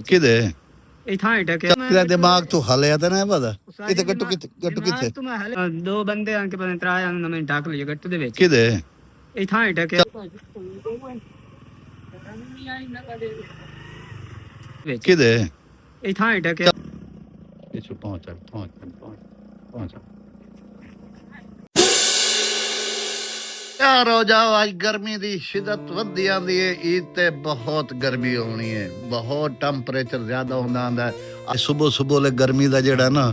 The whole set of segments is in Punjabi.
किदे तेरा दिमाग तो हलिया तो ना पता इते गट्टू किथे दो बंदे आके पता त्राया ना मैं ढाक लिया गट्टू दे विच किदे ए थां टके किदे ए थां टके पीछे पहुंच यार हो जाओ आज गर्मी दी शिदत वधी आंदी है ईद ते बहुत गर्मी होनी है बहुत टेंपरेचर ज्यादा होंदा आंदा है सुबह सुबह ले गर्मी दा जेड़ा ना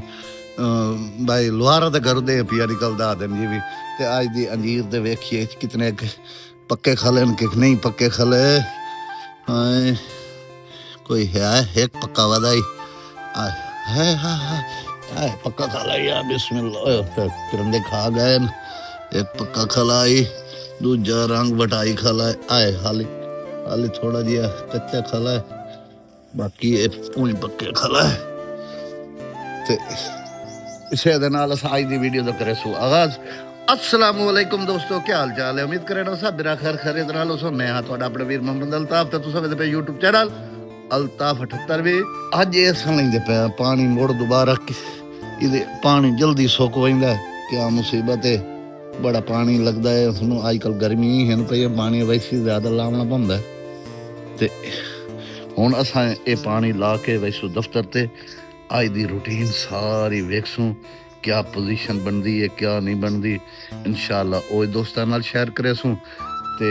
भाई लोहारा ते घर दे पिया निकलदा दिन जी भी ते आज दी अंजीर दे वेखिए कितने पक्के खले के नहीं पक्के खले कोई है एक पक्का वादाई है हाँ पक्का खा लिया बिस्मिल्लाह तिरंगे खा गए एक पक्का खलाई दूजा रंग बटाई खलाए आए हाली थोड़ा जिहा कच्चा खलाए बाकी ये पूरी पक्के खलाए ते इसे दे नाल अस आज दी वीडियो दा करे सु आगाज अस्सलाम वालेकुम दोस्तों क्या हाल चाल है उम्मीद करे ना सब मेरा खैर खैरियत नाल हो मैं हां तुहाडा अपना वीर मोहम्मद अल्ताफ ते तुसां वेखदे पे YouTube चैनल अल्ताफ 78 भी अज ये समझदे पे पानी मुड़ दोबारा इहदे पानी जल्दी सुक वैंदा क्या मुसीबत है बड़ा पानी लगता है उसनों आजकल गर्मी ही है पई पानी वैसे ज़्यादा लावना पौंदा ते हुण असां ये पानी ला के वैसू दफ्तर ते अज दी रूटीन सारी वेखसूं क्या पोजीशन बनती है क्या नहीं बनती इंशाअल्लाह वो दोस्तां नाल शेयर करेसूं ते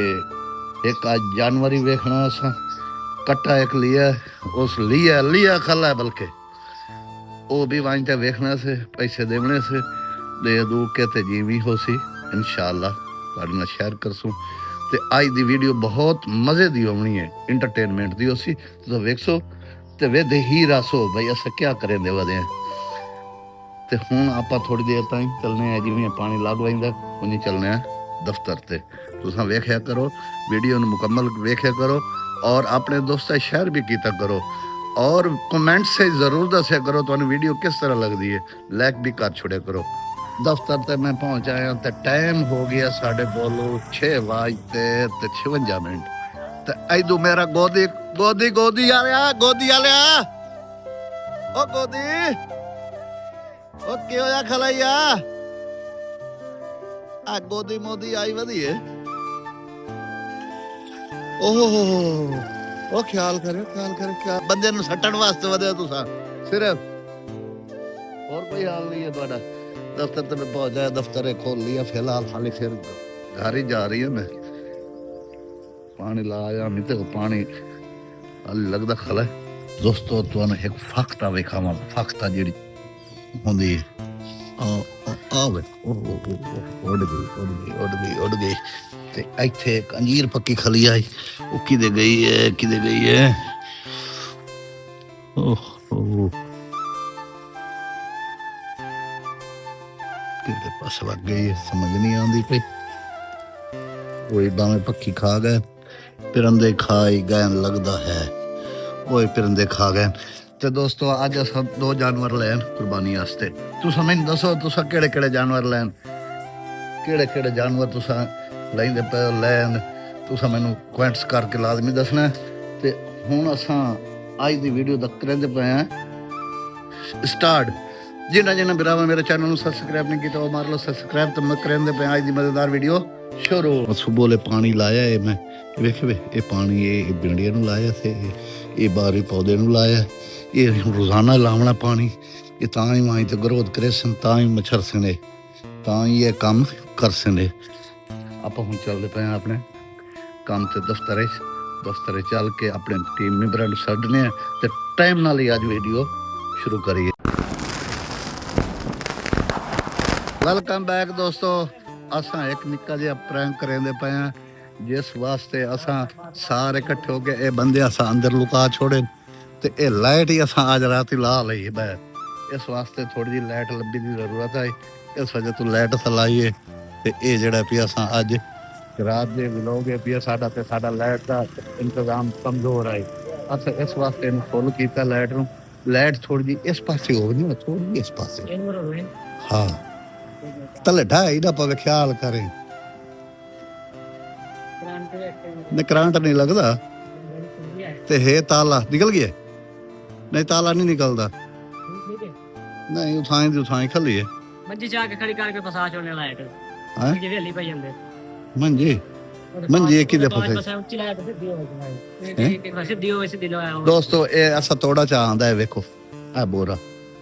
एक आज जानवर ही वेखना असां कट्टा एक लिया उस लिया खला है बल्कि वो भी वांचते वेखना से पैसे देने से दे दू के ते जीवी हो सी इंशाअल्लाह तुहाडे नाल शेयर करसूं ते आज दी वीडियो बहुत मज़े दी होनी है इंटरटेनमेंट दी होसी तुसीं वेखसो ते वेदे ही रसो भाई असां क्या करें दे वदे ते हुण आपां थोड़ी देर ताईं चलने हैं जिवें पानी लग वैंदा उन्हीं चलने हैं दफ्तर ते तुसां वेख्या करो वीडियो नूं मुकम्मल वेख्या करो और अपने दोस्तां शेयर भी कीता करो और कमेंट से जरूर दस्या करो तुहानूं वीडियो किस तरह लगदी है लाइक भी कर छोड़े करो दफ्तर ते मैं पहुंच आया ते टाइम हो गया साढ़े बोलो 6:56 ते ऐदू मेरा गोदी आ रहा गोदी ओ गोदी ओ की होया खलाइया आ गोदी मोदी आई वधी है ओहो ओ ख्याल करे क्या बंदे नु सट्टण वास्ते वधे तुसा सिर्फ और कोई हाल नहीं है तुम्हारा दफ्तर तक पहुंच जाए दफ्तर खोल लिया फिलहाल खाली फिर घर ही जा रही है मैं पानी लाया नहीं तो पानी लगता खला दोस्तों तुहानू एक फाख्ता वेखावा फाख्ता जी होंदी उड़ गई ते इत्थे एक अंजीर पक्की खली आई वो किदे गई है किधर पास लग गई है समझ नहीं आती पई कोई बामें पक्की खा गए परिंदे खाई गए लगता है वो परिंदे खा गए तो दोस्तों अज अस दो जानवर लैन कुर्बानी वास्ते तुसा मैनू दसो तुसा केड़े जानवर लैन केड़े जानवर तुसा लैंदे पे लैन तुसा मैनू कमेंट्स करके लाजमी दसना ते हुण असां अज दी वीडियो दा करदे पे हैं स्टार्ट जिन्ना बिरावा मेरे चैनल को सब्सक्राइब नहीं किया वो मार लो सब्सक्राइब तो मैं करेंदे पे आज दी मजेदार वीडियो शुरू सुबह ले पानी लाया है मैं वेखे ये पानी ये भिंडियां नूं लाया थे ये बारी पौधे नूं लाया ये रोजाना लावना पानी ये तां ही माई तो ग्रोथ करे सन तां ही मच्छर सने तां ही ये काम कर सने आप हुण चलदे पे अपने काम ते दफ्तर चल के अपने टीम मैंबरां नूं सद्दने ते टाइम नाल ही अज वीडियो शुरू करिए वेलकम बैक दोस्तों असां एक निक्का जिहा प्रैंक करेंदे पे हैं जिस वास्ते असां सारे इकट्ठे हो के बंदे असां अंदर लुका छोड़े ते ये लाइट ही असां आज रात ही ला ली है इस वास्ते थोड़ी जी लाइट लब्भी की जरूरत है इस वजह तो लाइट लाइए ते ये जेड़ा भी असां अज रात दे विलोगे भी साडा लाइट का इंतजाम कमजोर है असां इस वास्ते फुल कीता लाइट थोड़ी जी इस पासे हो नहीं थोड़ी जी इस पासे हाँ तले ढाई ना पवे ख्याल करें करंट नहीं लगता ते है ताला निकल गया नहीं ताला नहीं निकलता ठीक है नहीं उठाई खली है मंजी जा के खड़ी करके फसा छोड़ने लायक हाँ? ये वेली पई अंदर मंजी मंजी एक ही दफा बस फसे ਉੱਚੀ ਲਾਇਆ ਤੇ ਦਿਓ ਵੈਸੇ ਵੈਸੇ ਦਿਓ ਵੈਸੇ ਦਿਲੋ ਆਇਆ ਦੋਸਤੋ ਇਹ ਅਸਾਂ ਤੋੜਾ ਚਾ ਆਂਦਾ ਹੈ ਵੇਖੋ ਆ ਬੋਰਾ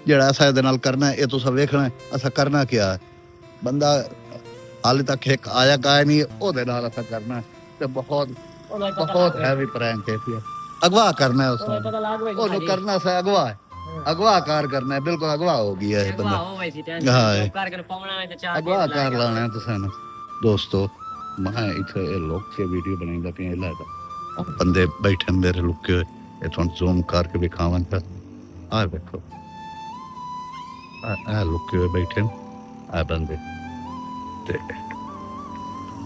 ਜਿਹੜਾ ਅਸਾਂ ਇਹਦੇ ਨਾਲ ਕਰਨਾ ਹੈ ਇਹ ਤੁਸੀਂ ਵੇਖਣਾ ਹੈ ਅਸਾਂ ਕਰਨਾ ਕੀ ਹੈ ਬੰਦਾ ਹਾਲੇ ਤੱਕ ਇੱਕ ਆਇਆ ਕਾਇ ਨਹੀਂ ਉਹਦੇ ਨਾਲ ਅਸਾਂ ਕਰਨਾ ਹੈ ਤੇ ਬਹੁਤ ਹੈਵੀ ਪ੍ਰੈਂਕ ਹੈ ਇਹ ਅਗਵਾ ਕਰਨਾ ਹੈ ਉਸ ਨੂੰ ਪਤਾ ਲੱਗ ਵੇ ਉਹਨੂੰ ਕਰਨਾ ਸੇ ਅਗਵਾ ਹੈ ਅਗਵਾ ਕਾਰ ਕਰਨਾ ਹੈ ਬਿਲਕੁਲ ਅਗਵਾ ਹੋ ਗਿਆ ਇਹ ਬੰਦਾ ਉਹ ਵੈਸੀ ਹਾਂ। ਟੈਂਸ਼ਨ ਕਰਕੇ ਪਾਉਣਾ ਹੈ ਤੇ ਚਾਹ ਅਗਵਾ ਕਰ ਲਾਣਾ ਤੁਸੀਂ ਨੂੰ ਦੋਸਤੋ ਮੈਂ ਇੱਥੇ ਇਹ ਲੋਕ ਕੇ ਵੀਡੀਓ ਬਣਾਉਂਦਾ ਪਿਆ ਲੱਗਦਾ ਬੰਦੇ ਬੈਠੇ ਮੇਰੇ ਲੁਕੇ ਹੋਏ ਇਹ ਤੁਹਾਨੂੰ ਜ਼ੂਮ ਕਰਕੇ ਵਿਖਾਵਾਂਗਾ ਆ ਵੇਖੋ ਆ ਲੁਕੇ ਹੋਏ ਬੈਠੇ ਆ ਬੰਦੇ ਤੇ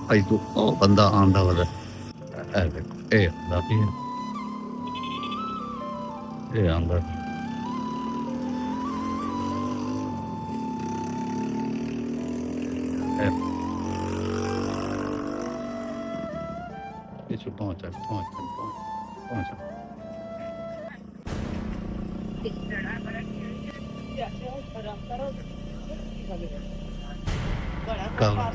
ਭਾਈ ਤੂੰ ਉਹ ਬੰਦਾ ਆਂਦਾ ਵਾਲਾ ਆ ਵੇਖੋ ਇਹ ਆਂਦਾ ਪਿਆ ਇਹ ਆਂਦਾ isso ponta. Calma.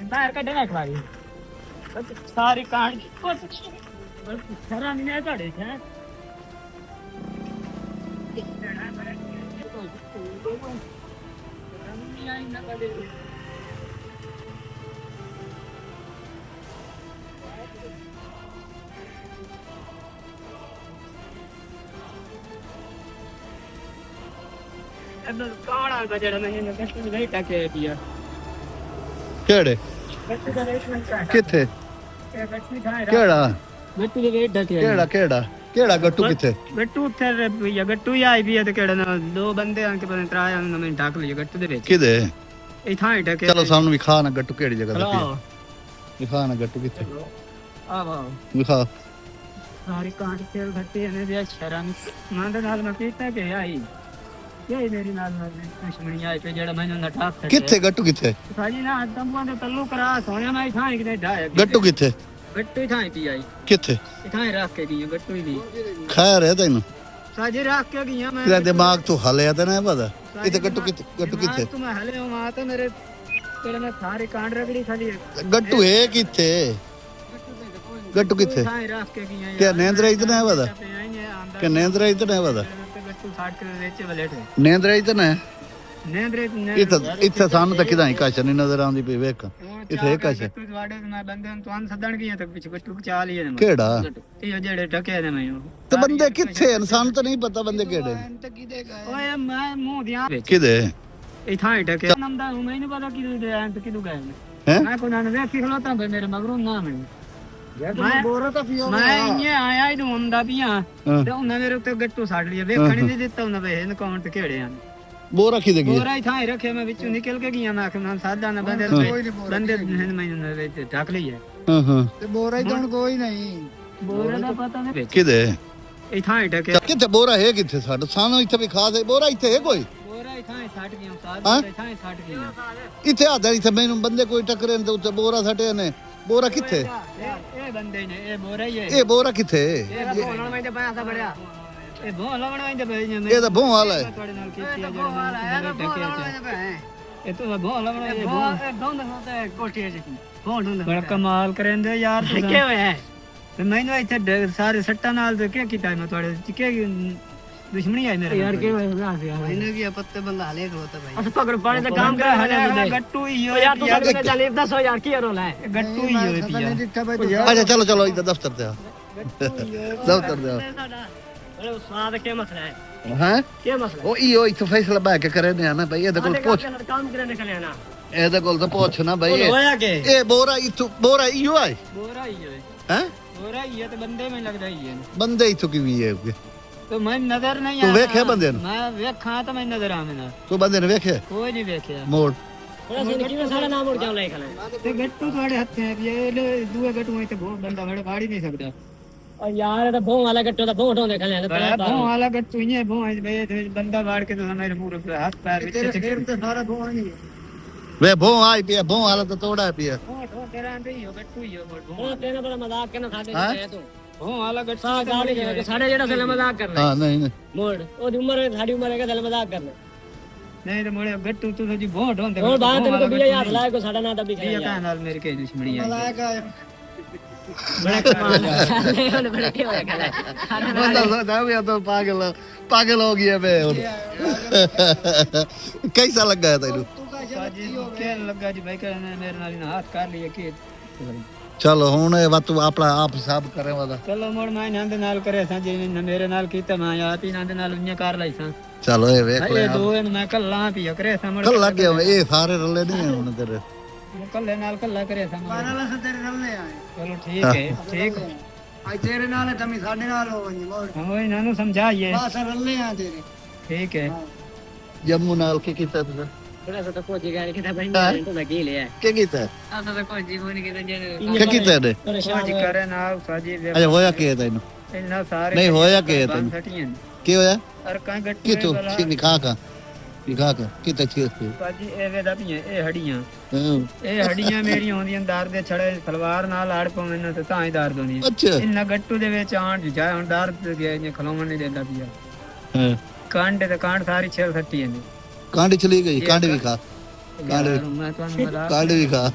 बाहर कढ़ने एक बारी सारी कांड शरा नहीं है तोड़े हैं कौन आ जरा मैं कष्ट नहीं टके पिया ਕਿਹੜੇ ਕਿੱਥੇ ਕਿਹੜਾ ਗੱਟੂ ਦੇ ਵੇਟ ਢਕੇ ਕਿਹੜਾ ਗੱਟੂ ਕਿੱਥੇ ਗੱਟੂ ਉੱਥੇ ਪਿਆ ਗੱਟੂ ਹੀ ਆਈ ਵੀ ਤੇ ਕਿਹੜਾ ਨਾ ਦੋ ਬੰਦੇ ਆਣ ਕੇ ਪਤਾ ਤਰਾਇਆ ਨਾ ਮੈਂ ਢੱਕ ਲਈ ਗੱਟੂ ਦੇ ਵਿੱਚ ਕਿਦੇ ਇਹ ਥਾਂ ਢਕੇ ਚਲੋ ਸਾਨੂੰ ਵਿਖਾ ਨਾ ਗੱਟੂ ਕਿਹੜੀ ਜਗ੍ਹਾ ਤੇ ਪਿਆ ਹਲੋ ਵਿਖਾ ਨਾ ਗੱਟੂ ਕਿੱਥੇ ਆ ਵਾ ਵਿਖਾ ਸਾਰੀ ਕਾਂਟ ਖੇਲ ਘੱਟੇ ਨੇ ਦੇ ਸ਼ਰਮ ਮੰਦ ਨਾਲ ਮੈਂ ਪੀਤਾ ਕਿ ਆਈ ਇਹ ਮੇਰੀ ਨਾਲ ਦੁਸ਼ਮਣੀ ਆਈ ਤੇ ਜਿਹੜਾ ਮੈਨੂੰ ਨਟਾਕ ਸਕੇ ਕਿੱਥੇ ਗੱਟੂ ਕਿੱਥੇ ਸਾਜੀ ਨਾ ਤੰਬੂਆਂ ਦੇ ਤੱਲੂ ਕਰਾ ਸੋਹਣਿਆ ਮੈਂ ਥਾਂ ਕਿਤੇ ਢਾਇਆ ਗੱਟੂ ਕਿੱਥੇ ਗੱਟੂ ਥਾਂ ਪੀ ਆਈ ਕਿੱਥੇ ਥਾਂ ਰੱਖ ਕੇ ਗਈ ਗੱਟੂ ਹੀ ਦੀ ਖੈਰ ਹੈ ਤੈਨੂੰ ਸਾਜੀ ਰੱਖ ਕੇ ਗਈਆਂ ਮੈਂ ਤੇਰਾ ਦਿਮਾਗ ਤੋਂ ਹਲਿਆ ਤਾਂ ਨਾ ਪਤਾ ਇੱਥੇ ਗੱਟੂ ਕਿੱਥੇ ਤੂੰ ਮੈਂ ਹਲੇ ਮਾਂ ਤੇ ਮੇਰੇ ਤੇਰੇ ਮੈਂ ਸਾਰੇ ਕਾਂਡ ਰਗੜੀ ਖਾਲੀ ਗੱਟੂ ਹੈ ਕਿੱਥੇ ਗੱਟੂ ਕਿੱਥੇ ਥਾਂ ਰੱਖ ਕੇ ਗਈਆਂ ਕਿ ਨੇਂਦਰਾ ਇਤਨਾ ਹੈ ਪਤਾ ਕਿ ਨੇਂਦਰਾ ਇਤਨਾ ਹੈ ਪਤਾ ਗੱਟੂ ਸਾਟ ਕੇ ਵਿੱਚ ਬਲੇਟ ਨੇਂਦਰਾ ਇਤਨਾ ਹੈ ਨੇਂਦਰੇ ਇੱਥੇ ਸਾਨੂੰ ਤਾਂ ਕਿਦਾਂ ਹੀ ਕਾਸ਼ ਨਹੀਂ ਨਜ਼ਰ ਆਉਂਦੀ ਪਈ ਵੇਖ ਇੱਥੇ ਕਾਸ਼ ਗੱਟੂ ਤੁਹਾਡੇ ਮੈਂ ਬੰਦੇ ਨੂੰ ਤੁਹਾਨੂੰ ਸੱਦਣ ਗਈਆਂ ਤੇ ਪਿੱਛੇ ਗੱਟੂ ਚਾਲ ਹੀ ਨੇ ਕਿਹੜਾ ਇਹ ਜਿਹੜੇ ਢਕੇ ਨੇ ਮੈਨੂੰ ਤੇ ਬੰਦੇ ਕਿੱਥੇ ਇਨਸਾਨ ਤਾਂ ਨਹੀਂ ਪਤਾ ਬੰਦੇ ਕਿਹੜੇ ਓਏ ਮੈਂ ਮੂੰਹ ਦੀਆਂ ਕਿਦੇ ਇਹ ਥਾਂ ਢਕੇ ਨੰਦਾ ਮੈਨੂੰ ਪਤਾ ਕਿਦੋਂ ਦੇ ਆਂ ਤੇ ਕਿਦੋਂ ਗਏ ਨੇ ਹੈ ਮੈਂ ਕੋਈ ਨਾ ਵੇਖੀ ਖਲੋਤਾ ਬਈ ਮੇਰੇ ਮਗਰੋਂ ਨਾ ਮੈਨੂੰ ਮੈਂ ਇਹ ਆਇਆ ਇਹਨੂੰ ਹੁੰਦਾ ਪੀਆਂ ਤੇ ਉਹਨਾਂ ਮੇਰੇ ਉੱਤੇ ਗੱਟੂ ਛੱਡ ਲਿਆ ਵੇਖਣ ਨਹੀਂ ਦਿੱਤਾ ਉਹਨਾਂ ਵੇ ਇਹਨੂੰ ਕੌਣ ਤੇ ਕਿਹੜੇ ਹਨ ਬੋਰਾ ਕਿਦੇ ਗਿਆ ਬੋਰਾ ਥਾਂ ਰੱਖਿਆ ਮੈਂ ਵਿੱਚੋਂ ਨਿਕਲ ਕੇ ਗਿਆ ਮੈਂ ਆਖਣਾ ਸਾਦਾ ਨਾ ਬੰਦੇ ਬੰਦੇ ਮੈਨੂੰ ਵਿੱਚ ਢੱਕ ਲਈਏ ਹਾਂ ਤੇ ਬੋਰਾ ਹੀ ਤਾਂ ਕੋਈ ਨਹੀਂ ਬੋਰਾ ਦਾ ਪਤਾ ਨਹੀਂ ਕਿਦੇ ਇਹ ਥਾਂ ਢੱਕਿਆ ਕਿੱਥੇ ਬੋਰਾ ਹੈ ਕਿੱਥੇ ਸਾਡਾ ਸਾਨੂੰ ਇੱਥੇ ਵੀ ਖਾ ਦੇ ਬੋਰਾ ਇੱਥੇ ਹੈ ਕੋਈ ਬੋਰਾ ਥਾਂ ਛੱਡ ਗਿਆ ਸਾਦਾ ਥਾਂ ਛੱਡ ਗਿਆ ਇੱਥੇ ਆਦਾ ਇੱਥੇ ਮੈਨੂੰ ਬੰਦੇ ਕੋਈ ਟੱਕਰੇ ਨੇ ਤੇ ਉੱਤੇ ਬੋਰਾ ਸੱਟੇ ਨੇ ਬੋਰਾ ਕਿੱਥੇ ਇਹ ਬੰਦੇ ਨੇ ਇਹ ਬੋਰਾ ਹੀ ਹੈ ਇਹ ਬੋਰਾ ਕਿੱਥੇ ਇਹ ਬੋਲਣ ਮੈਂ ਤੇ ਪਾਸਾ ਬੜਿਆ ਇਹ ਬੋਲ ਲਾਉਣਾ ਮੈਂ ਤੇ ਇਹ ਤਾਂ ਭੋਂ ਵਾਲਾ ਹੈ ਤੁਹਾਡੇ ਨਾਲ ਕੀਤੀ ਆ ਜਿਹੜਾ ਇਹ ਤਾਂ ਬੋਲ ਲਾਉਣਾ ਇਹ ਬੋਲ ਦੋਂਦ ਹੁੰਦਾ ਕੋਠੀ ਚ ਬੋਲ ਹੁੰਦਾ ਬੜਾ ਕਮਾਲ ਕਰਨਦੇ ਯਾਰ ਤੁਸੀਂ ਕੀ ਹੋਇਆ ਤੇ ਮੈਨੂੰ ਇੱਥੇ ਸਾਰੇ ਸੱਟਾਂ ਨਾਲ ਤੇ ਕੀ ਕੀਤਾ ਮੈਂ ਤੁਹਾਡੇ ਚ ਕੀ ਦੁਸ਼ਮਣੀ ਆਈ ਮੇਰੇ ਯਾਰ ਕੀ ਹੋਇਆ ਇਹਨੇ ਵੀ ਪੱਤੇ ਬੰਦਾ ਹਲੇ ਖੋਤਾ ਭਾਈ ਅਸ ਪਕੜ ਪਾਣੇ ਦਾ ਕੰਮ ਕਰ ਹਲੇ ਗੱਟੂ ਹੀ ਹੋਇਆ ਯਾਰ ਤੂੰ ਸਾਡੇ ਚੱਲ 10 ਯਾਰ ਕੀ ਰੋਲਾ ਹੈ ਗੱਟੂ ਹੀ ਹੋਇਆ ਪਿਆ ਅੱਛਾ ਚਲੋ ਇੱਧਰ ਦਫ਼ਤਰ ਤੇ ਆ ਦਫ਼ਤਰ ਤੇ ਆ ਬੜੇ ਸਵਾਦ ਕੀ ਮਸਲਾ ਹੈ ਹਾਂ ਕੀ ਮਸਲਾ ਉਹ ਇਹੋ ਇੱਥੇ ਫੈਸਲਾ ਬੈ ਕੇ ਕਰੇ ਨੇ ਨਾ ਭਾਈ ਇਹਦੇ ਕੋਲ ਪੁੱਛ ਕੰਮ ਕਰਨ ਨਿਕਲਿਆ ਨਾ ਇਹਦੇ ਕੋਲ ਤਾਂ ਪੁੱਛ ਨਾ ਭਾਈ ਹੋਇਆ ਕਿ ਇਹ ਬੋਰਾ ਇੱਥੋਂ ਬੋਰਾ ਇਹੋ ਆਈ ਬੋਰਾ ਹੀ ਹੈ ਹੈ ਬੋਰਾ ਹੀ ਹੈ ਤੇ ਬੰਦੇ ਮੈਨੂੰ ਲੱਗਦਾ ਹੀ ਹੈ ਬੰਦੇ ਇੱਥੋਂ ਕਿਵੇਂ ਹੈ ਤੇ ਮੈਂ ਨਜ਼ਰ ਨਹੀਂ ਤੂੰ ਵੇਖਿਆ ਬੰਦੇ ਨੂੰ ਮੈਂ ਵੇਖਾਂ ਤਾਂ ਮੈਂ ਨਜ਼ਰ ਆਵੇਂ ਨਾ ਤੂੰ ਬੰਦੇ ਨੇ ਵੇਖਿਆ ਕੋਈ ਨਹੀਂ ਵੇਖਿਆ ਮੋੜ ਕਿਵੇਂ ਸਾਡਾ ਨਾਮ ਉੜ ਜਾਉ ਲੈ ਖਲਾ ਤੇ ਗੱਟੂ ਤੁਹਾਡੇ ਹੱਥ ਹੈ ਵੀ ਇਹ ਦੂਏ ਗੱਟੂ ਇੱਥੇ ਬਹੁਤ ਬੰਦਾ ਮੇਰੇ ਫਾੜ ਹੀ ਨਹੀਂ ਸਕਦਾ और यार तो भों वाला गट्टू तो भों ढोंदे खले भों वाला गट्टू ये भों है बंदा वाड़ के तो मेरे पूरे हाथ पैर विच तो सारा भों ही वे भों आई पिया भों वाला तो तोड़ा पिया भों तेरा अंदर ही हो गट्टू ही हो भों तेरा बड़ा मजाक के ना खाते तू भों वाला गट्टू सा गाड़ी के साढ़े जेड़ा से मजाक कर रहा हां नहीं नहीं मोड़ ओ उम्र साडी उम्र के साल मजाक कर नहीं तो मोड़े गट्टू तू जी भों ढोंदे और बात तेरे को बिया हाथ लाए को साडा ना दबी खाया बिया नाल मेरे के दुश्मनी है मजाक बड़ा कमाल है बड़ा क्या होया खला बंदा सोचा मैं तो पागल हो गया मैं कैसा लगा तेनू साजी के लगा जी भाई कहने मेरे नाल हाथ कर लिए के चलो हुन ए बात अपना आप हिसाब करे वादा चलो मोड़ मैं नंद नाल करे सा जी मेरे नाल कीता मैं आप ही नंद नाल उन्या कर लई सा चलो ए देख ले दो मैं कल्ला पी करे सा मोड़ कल लग गया ए सारे रले नहीं है हुन तेरे कल्ले नाल कल्ला करे सा पारला से तेरे रले आए चलो ठीक है ठीक आज तेरे नाल है तमी साडे नाल हो वनी मोड़ हम ओए नानू समझाइए बस रले आ तेरे ठीक है जम्मू नाल के कीता तू थोड़ा सा तो कोजी गाड़ी के भाई तो लगी ले के कीता आसा तो कोजी कोनी के जे के कीता ने कोजी करे नाल साजी अच्छा होया के तेनू इन्ना सारे नहीं होया के तेनू के होया और काई गट्टी की तू ठीक दिखा का किते चीज तू ਸਾਜੀ ਐਵੇਂ ਦਾ ਵੀ ਇਹ ਹੜੀਆਂ ਇਹ ਹੜੀਆਂ ਮੇਰੀਆਂ ਹੁੰਦੀਆਂ ਦਰਦ ਦੇ ਛੜੇ ਸਲਵਾਰ ਨਾਲ ਆੜ ਪਵੇਂ ਨਾ ਤੇ ਤਾਂ ਹੀ ਦਰਦ ਹੁੰਦੀ ਅੱਛਾ ਇੰਨਾ ਗੱਟੂ ਦੇ ਵਿੱਚ ਆਣ ਜਾ ਹੁਣ ਦਰਦ ਗਿਆ ਇਹ ਖਲੋਣ ਨਹੀਂ ਦਿੰਦਾ ਪਿਆ ਹਾਂ ਕਾਂਡ ਤੇ ਕਾਂਡ ਸਾਰੀ ਛੇਲ ਸੱਟੀ ਜਾਂਦੀ ਕਾਂਡ ਚਲੀ ਗਈ ਕਾਂਡ ਵੀ ਖਾ ਮੈਂ ਤੁਹਾਨੂੰ ਬਤਾ ਕਾਂਡ ਵੀ ਖਾ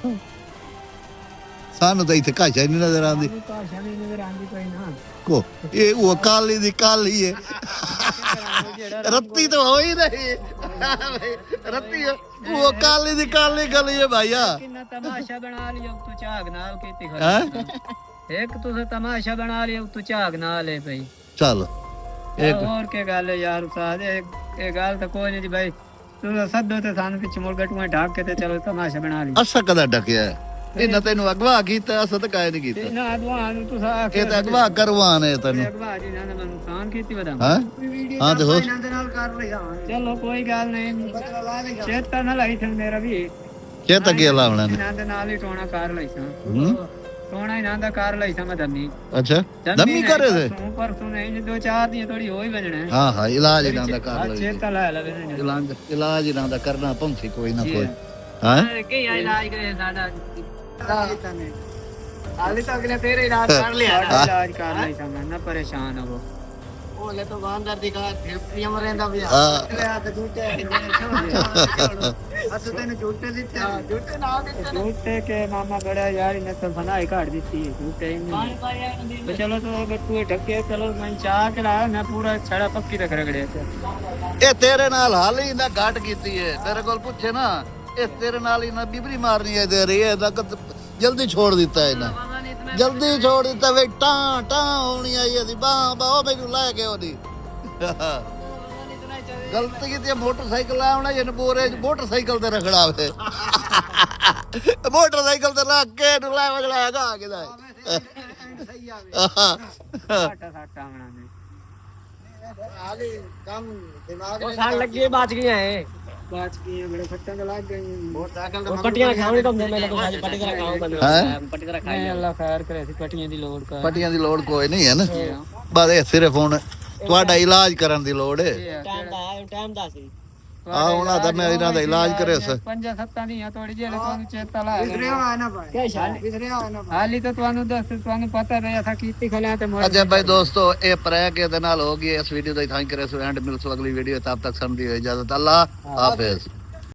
ਸਾਨੂੰ ਤਾਂ ਇੱਥੇ ਕਾਸ਼ਾ ਨਹੀਂ ਨਜ਼ਰ ਆਉਂਦੀ ਕਾਸ਼ਾ ਨਹੀਂ ਨਜ਼ਰ ਆਉਂਦੀ ਕੋਈ ਨਾ ਕੋ ਇਹ ਉਹ ਕਾਲੀ ਦੀ ਕਾਲੀ ਹੈ ਰੱਤੀ ਤਾਂ ਹੋ ਹੀ ਨਹੀਂ ਰੱਤੀ ਉਹ ਕਾਲੀ ਦੀ ਕਾਲੀ ਗਲੀ ਹੈ ਭਾਈਆ ਕਿੰਨਾ ਤਮਾਸ਼ਾ ਬਣਾ ਲਿਆ ਤੂੰ ਝਾਗ ਨਾਲ ਕੀਤੀ ਖੜਾ ਇੱਕ ਤੁਸੀਂ ਤਮਾਸ਼ਾ ਬਣਾ ਲਿਆ ਤੂੰ ਝਾਗ ਨਾਲ ਹੈ ਭਾਈ ਚੱਲ ਇੱਕ ਹੋਰ ਕੀ ਗੱਲ ਹੈ ਯਾਰ ਉਸਤਾਦ ਇਹ ਗੱਲ ਤਾਂ ਕੋਈ ਨਹੀਂ ਜੀ ਭਾਈ ਤੂੰ ਸੱਦੋ ਤੇ ਸਾਨੂੰ ਪਿੱਛੇ ਮੁੜ ਗਟੂਆਂ ਢਾਕ ਕੇ ਤੇ ਚਲੋ ਤਮਾਸ਼ਾ ਬਣਾ ਲਈ ਅਸਾਂ ਕਦਾ ਡਕਿਆ ਇਹਨਾਂ ਤੈਨੂੰ ਅਗਵਾ ਕੀਤਾ ਅਸਾਂ ਤਾਂ ਕਾਇ ਨਹੀਂ ਕੀਤਾ ਨਾ ਅਗਵਾ ਨੂੰ ਤੂੰ ਸਾਖ ਇਹ ਤਾਂ ਅਗਵਾ ਕਰਵਾਣੇ ਤੈਨੂੰ ਅਗਵਾ ਜੀ ਨਾ ਮੈਨੂੰ ਨੁਕਸਾਨ ਕੀਤੀ ਵਦਾ ਹਾਂ ਹਾਂ ਤੇ ਹੋ ਨਾਲ ਕਰ ਲਿਆ ਚਲੋ ਕੋਈ ਗੱਲ ਨਹੀਂ ਚੇਤਾ ਨਾ ਲਾਈ ਥਨ ਮੇਰਾ ਵੀ ਚੇਤਾ ਕੀ ਲਾਉਣਾ ਨੇ ਇਹਨਾਂ ਦੇ ਨਾਲ ਹੀ ਟੋਣਾ ਕਰ ਲਈ ਸਾਂ ਟੋਣਾ ਇਹਨਾਂ ਦਾ ਕਰ ਲਈ ਸਾਂ ਮੈਂ ਦਮੀ ਅੱਛਾ ਦਮੀ ਕਰੇ ਤੇ ਪਰ ਸੁਣੇ ਜੇ ਦੋ ਚਾਰ ਦੀਆਂ ਥੋੜੀ ਹੋ ਹੀ ਵਜਣਾ ਹਾਂ ਹਾਂ ਇਲਾਜ ਇਹਨਾਂ ਦਾ ਕਰ ਲਈ ਚੇਤਾ ਲਾ ਲਵੇ ਇਲਾਜ ਇਹਨਾਂ ਦਾ ਕਰਨਾ ਪੰਥੀ ਕੋਈ ਨਾ ਕੋਈ ਹਾਂ ਕੀ ਇਲਾਜ ਕਰੇ ਸਾਡਾ ਹਾਲੇ ਤੱਕ ਨੇ ਤੇਰੇ ਇਲਾਜ ਕਰ ਲਿਆ ਇਲਾਜ ਕਰ ਲਈ ਸਾਂ ਮੈਂ ਨਾ ਪਰੇਸ਼ਾਨ ਹੋ ਉਹਲੇ ਤੋਂ ਬਾਂਦਰ ਦੀ ਕਾਰ ਫੈਕਟਰੀਆਂ ਮਰ ਰਹਿੰਦਾ ਪਿਆ ਆ ਤੇ ਝੂਟੇ ਅਸ ਤੈਨੂੰ ਝੂਟੇ ਦਿੱਤੇ ਝੂਟੇ ਨਾ ਦਿੱਤੇ ਝੂਟੇ ਕੇ ਮਾਮਾ ਬੜਾ ਯਾਰ ਇਹਨੇ ਤਾਂ ਬਣਾਈ ਘਾੜ ਦਿੱਤੀ ਝੂਟੇ ਹੀ ਚਲੋ ਤੋ ਗੱਟੂ ਢੱਕੇ ਚਲੋ ਮੈਂ ਚਾਹ ਕਰਾ ਮੈਂ ਪੂਰਾ ਛੜਾ ਪੱਕੀ ਰੱਖ ਰਗੜਿਆ ਇਹ ਤੇਰੇ ਨਾਲ ਹਾਲ ਹੀ ਨਾ ਘਾਟ ਕੀਤੀ ਹੈ ਤੇਰੇ ਕੋਲ ਪੁੱਛੇ ਨਾ ਇਸ ਤੇਰੇ ਨਾਲ ਹੀ ਨਾ ਬਿਬਰੀ ਮਾਰਨੀ ਹੈ ਦੇ ਰਹੀ ਹੈ ਜਲਦੀ ਛੋੜ ਦਿੱਤਾ ਇਹਨਾਂ ਜਲਦੀ ਛੋੜ ਦਿੱਤਾ ਵੇ ਟਾਂ ਟਾਂ ਹੋਣੀ ਆਈ ਅਸੀਂ ਬਾਹ ਮੈਨੂੰ ਲੈ ਕੇ ਉਹਦੀ ਗਲਤੀ ਕੀਤੀ ਮੋਟਰਸਾਈਕਲ ਆਉਣਾ ਜਨ ਬੋਰੇ ਮੋਟਰਸਾਈਕਲ ਤੇ ਰਖੜਾ ਵੇ ਮੋਟਰਸਾਈਕਲ ਤੇ ਰੱਖ ਕੇ ਨੂੰ ਲੈ ਵਗਲਾ ਹੈਗਾ ਕਿਦਾ ਸਹੀ ਆਵੇ ਸਾਟਾ ਆਵਣਾ ਨੇ ਹਾਲੇ ਕੰਮ ਦਿਮਾਗ ਉਹ ਸਾਲ ਲੱਗੇ ਬਚ ਗਏ ਐ ਬਾਚ ਕੀ ਬੜੇ ਫੱਟਾਂ ਤੇ ਲੱਗ ਗਏ ਮੋਟਰਸਾਈਕਲ ਤੇ ਪੱਟੀਆਂ ਖਾਉਣੀ ਤਾਂ ਮੈਨੂੰ ਤਾਂ ਅੱਜ ਪੱਟੀ ਤਰ੍ਹਾਂ ਖਾਉਂ ਬੰਦੇ ਪੱਟੀ ਤਰ੍ਹਾਂ ਖਾਈ ਅੱਲਾ ਖੈਰ ਕਰੇ ਸੀ ਪੱਟੀਆਂ ਦੀ ਲੋੜ ਕੋਈ ਨਹੀਂ ਹੈ ਨਾ ਬਸ ਇਹ ਸਿਰਫ ਹੁਣ ਤੁਹਾਡਾ ਇਲਾਜ ਕਰਨ ਦੀ ਲੋੜ ਹੈ ਟਾਈਮ ਦਾ ਸੀ ਆ ਉਹਨਾਂ ਦਾ ਮੈਂ ਇਹਨਾਂ ਦਾ ਇਲਾਜ ਕਰਿਆ ਸੀ 5-7 ਦੀਆਂ ਥੋੜੀ ਜਿਹੀ ਤੁਹਾਨੂੰ ਚੇਤਾ ਲਾ ਵਿਸਰਿਆ ਹੋਇਆ ਨਾ ਭਾਈ ਵਿਸਰਿਆ ਹੋਇਆ ਨਾ ਹਾਲੀ ਤਾਂ ਤੁਹਾਨੂੰ ਪਤਾ ਨਹੀਂ ਅਸਾਂ ਕੀਤੀ ਖਲਿਆ ਤੇ ਅੱਛਾ ਭਾਈ ਦੋਸਤੋ ਇਹ ਪ੍ਰੈਕ ਦੇ ਨਾਲ ਹੋ ਗਈ ਇਸ ਵੀਡੀਓ ਦਾ ਥੈਂਕ ਕਰੇ ਸੋ ਐਂਡ ਮਿਲਸੋ ਅਗਲੀ ਵੀਡੀਓ ਤਦ ਤੱਕ ਸਾਨੂੰ ਦੀ ਇਜਾਜ਼ਤ ਅੱਲਾ ਹਾਫਿਜ਼